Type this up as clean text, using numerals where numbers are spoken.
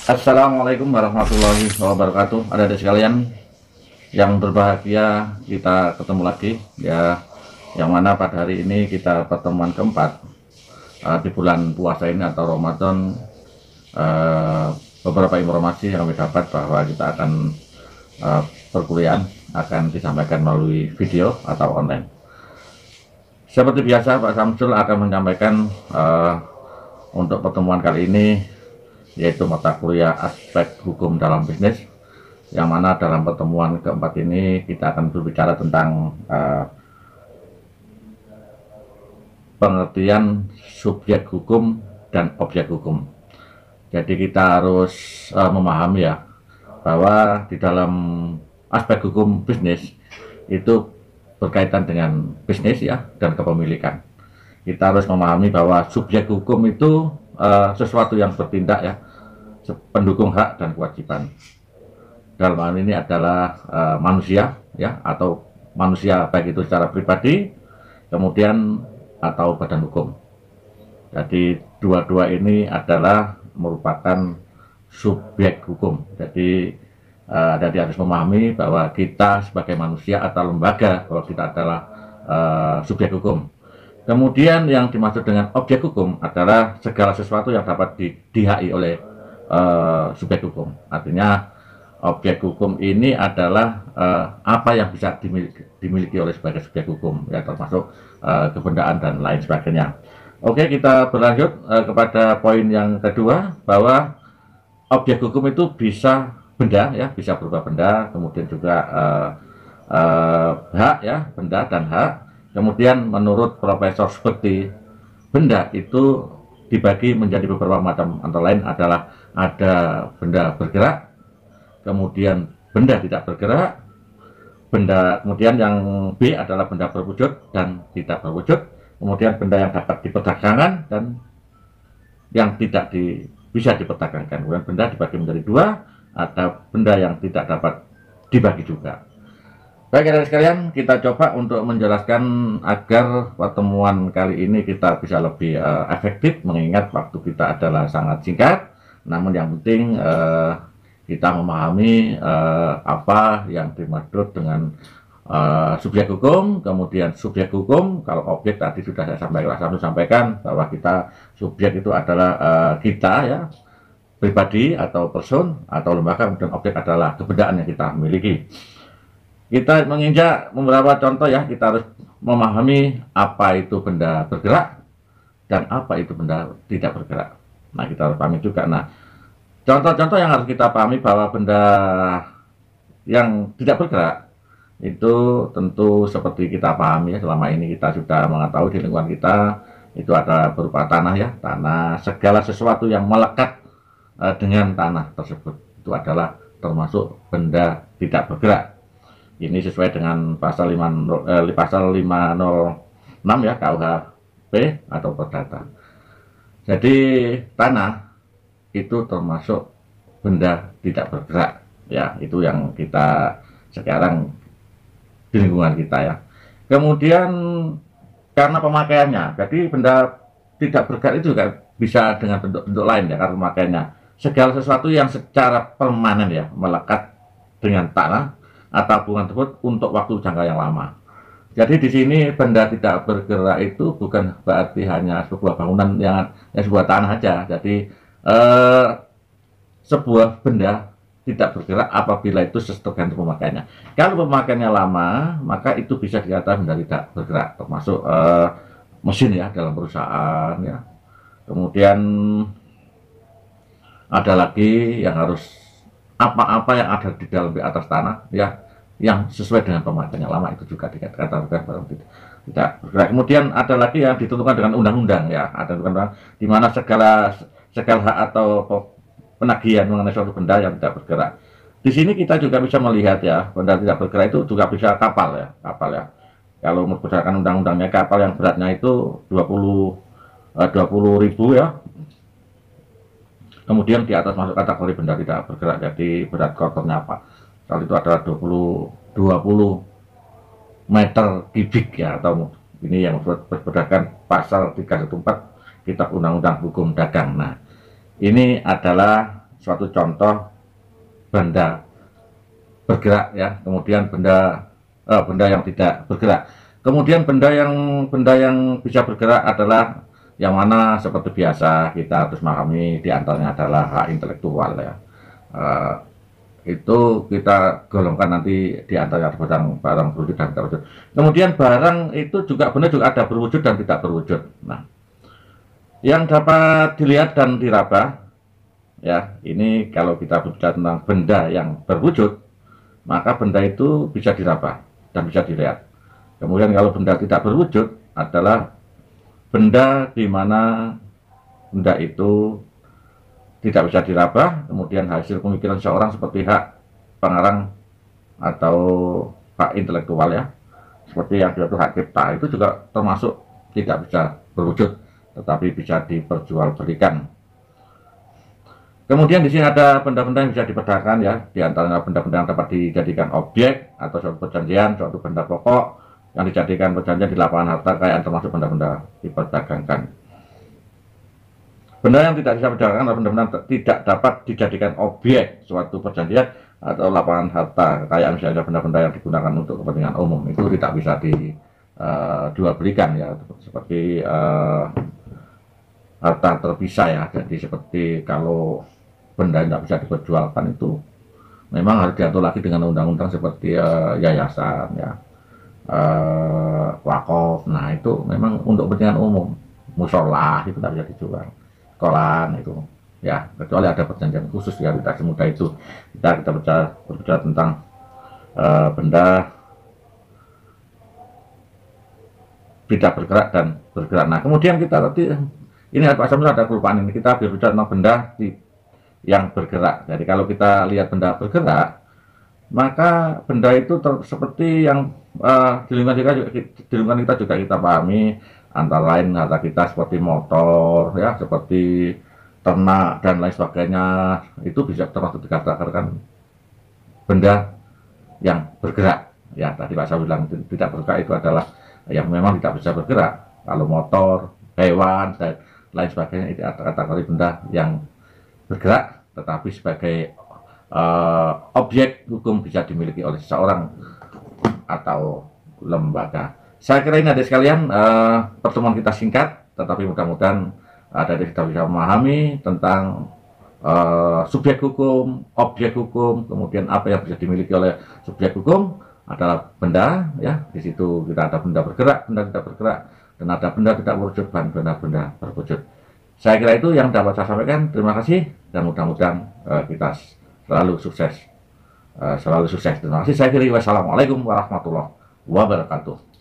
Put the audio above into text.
Assalamualaikum warahmatullahi wabarakatuh. Adik-adik sekalian yang berbahagia, kita ketemu lagi ya. Yang mana pada hari ini kita pertemuan keempat di bulan puasa ini atau Ramadan. Beberapa informasi yang kami dapat bahwa kita akan perkuliahan akan disampaikan melalui video atau online. Seperti biasa, Pak Samsul akan menyampaikan untuk pertemuan kali ini, yaitu mata kuliah aspek hukum dalam bisnis, yang mana dalam pertemuan keempat ini kita akan berbicara tentang pengertian subjek hukum dan objek hukum. Jadi kita harus memahami ya, bahwa di dalam aspek hukum bisnis itu berkaitan dengan bisnis ya dan kepemilikan. Kita harus memahami bahwa subjek hukum itu sesuatu yang bertindak ya, pendukung hak dan kewajiban. Dalam hal ini adalah manusia ya, atau manusia baik itu secara pribadi, kemudian atau badan hukum. Jadi dua-dua ini adalah merupakan subjek hukum. Jadi harus memahami bahwa kita sebagai manusia atau lembaga, bahwa kita adalah subjek hukum. Kemudian yang dimaksud dengan objek hukum adalah segala sesuatu yang dapat dihaki oleh subjek hukum. Artinya objek hukum ini adalah apa yang bisa dimiliki oleh sebagai subjek hukum, ya, termasuk kebendaan dan lain sebagainya. Oke, kita berlanjut kepada poin yang kedua, bahwa objek hukum itu bisa benda ya, bisa berupa benda, kemudian juga hak ya, benda dan hak. Kemudian menurut Profesor seperti benda itu dibagi menjadi beberapa macam, antara lain adalah ada benda bergerak, kemudian benda tidak bergerak, kemudian yang B adalah benda berwujud dan tidak berwujud, kemudian benda yang dapat diperdagangkan dan yang tidak bisa diperdagangkan. Kemudian benda dibagi menjadi dua, ada benda yang tidak dapat dibagi juga. Baik, adik sekalian, kita coba untuk menjelaskan agar pertemuan kali ini kita bisa lebih efektif, mengingat waktu kita adalah sangat singkat. Namun yang penting kita memahami apa yang dimaksud dengan subjek hukum, kemudian subjek hukum. Kalau objek tadi sudah saya sampaikan bahwa kita subjek itu adalah kita ya, pribadi atau person atau lembaga, kemudian objek adalah kebendaan yang kita miliki. Kita menginjak beberapa contoh ya, kita harus memahami apa itu benda bergerak dan apa itu benda tidak bergerak. Nah, kita harus pahami juga. Nah, contoh-contoh yang harus kita pahami bahwa benda yang tidak bergerak itu tentu seperti kita pahami ya, selama ini kita sudah mengetahui di lingkungan kita itu ada berupa tanah ya, tanah, segala sesuatu yang melekat dengan tanah tersebut itu adalah termasuk benda tidak bergerak. Ini sesuai dengan pasal 506 ya KUHP atau Perdata. Jadi tanah itu termasuk benda tidak bergerak ya, itu yang kita sekarang di lingkungan kita ya. Kemudian karena pemakaiannya, jadi benda tidak bergerak itu juga bisa dengan bentuk-bentuk lain ya, karena pemakaiannya segala sesuatu yang secara permanen ya melekat dengan tanah atau hubungan tersebut untuk waktu jangka yang lama. Jadi di sini benda tidak bergerak itu bukan berarti hanya sebuah bangunan yang sebuah tanah aja. Jadi sebuah benda tidak bergerak apabila itu tergantung pemakaiannya. Kalau pemakaiannya lama, maka itu bisa dikatakan benda tidak bergerak, termasuk mesin ya dalam perusahaan ya. Kemudian ada lagi yang harus apa-apa yang ada di dalam di atas tanah ya, yang sesuai dengan pemakaiannya lama, itu juga dikatakan barang tidak bergerak. Kemudian ada lagi yang ditentukan dengan undang-undang ya, ada undang-undang di mana segala hak atau penagihan mengenai suatu benda yang tidak bergerak. Di sini kita juga bisa melihat ya, benda tidak bergerak itu juga bisa kapal ya. Kalau berdasarkan undang-undangnya, kapal yang beratnya itu 20.000 ya. Kemudian di atas masuk kategori benda tidak bergerak, jadi berat kotornya apa? Kalau itu adalah 20 meter kubik ya, atau ini yang berdasarkan pasal 314 Kitab Undang-Undang Hukum Dagang. Nah, ini adalah suatu contoh benda bergerak ya, kemudian benda yang tidak bergerak. Kemudian benda yang bisa bergerak adalah yang mana seperti biasa kita harus memahami, diantaranya adalah hak intelektual ya. Itu kita golongkan nanti diantaranya barang berwujud dan tidak berwujud. Kemudian barang itu juga benar juga ada berwujud dan tidak berwujud. Nah, yang dapat dilihat dan diraba ya, ini kalau kita berbicara tentang benda yang berwujud, maka benda itu bisa diraba dan bisa dilihat. Kemudian kalau benda tidak berwujud adalah benda di mana benda itu tidak bisa diraba, kemudian hasil pemikiran seorang seperti hak pengarang atau hak intelektual ya, seperti yang diatur hak cipta, itu juga termasuk tidak bisa berwujud, tetapi bisa diperjualbelikan. Kemudian di sini ada benda-benda yang bisa diperdagangkan ya, di antaranya benda-benda yang dapat dijadikan objek atau suatu perjanjian, suatu benda pokok yang dijadikan perjanjian di lapangan harta kekayaan, termasuk benda-benda diperdagangkan. Benda yang tidak bisa diperdagangkan adalah benda-benda tidak dapat dijadikan objek suatu perjanjian atau lapangan harta kekayaan, misalnya benda-benda yang digunakan untuk kepentingan umum, itu tidak bisa dijual belikan ya, seperti harta terpisah ya. Jadi seperti kalau benda yang tidak bisa diperjualkan itu memang harus diatur lagi dengan undang-undang seperti yayasan ya, wakaf. Nah itu memang untuk kepentingan umum. Musola itu tidak bisa dijual, kolan itu ya, kecuali ada perjanjian khusus ya. Tidak semudah itu kita berbicara tentang benda tidak bergerak dan bergerak. Nah kemudian kita tadi ini Pak Samsul ada kelupaan ini, kita berbicara tentang benda yang bergerak. Jadi kalau kita lihat benda bergerak, maka benda itu seperti yang di lingkungan kita juga kita pahami, antara lain harta kita seperti motor ya, seperti ternak dan lain sebagainya, itu bisa termasuk dikatakan benda yang bergerak ya. Tadi Pak Samsul bilang tidak bergerak itu adalah yang memang tidak bisa bergerak. Kalau motor, hewan dan lain sebagainya itu kategori benda yang bergerak, tetapi sebagai objek hukum bisa dimiliki oleh seseorang atau lembaga. Saya kira ini adik sekalian, pertemuan kita singkat, tetapi mudah-mudahan adik kita bisa memahami tentang subjek hukum, objek hukum, kemudian apa yang bisa dimiliki oleh subjek hukum adalah benda ya. Di situ kita ada benda bergerak, benda tidak bergerak, dan ada benda tidak berwujud dan benda-benda berwujud. Saya kira itu yang dapat saya sampaikan. Terima kasih dan mudah-mudahan kita selalu sukses. Terima kasih. Saya kira wassalamualaikum warahmatullahi wabarakatuh.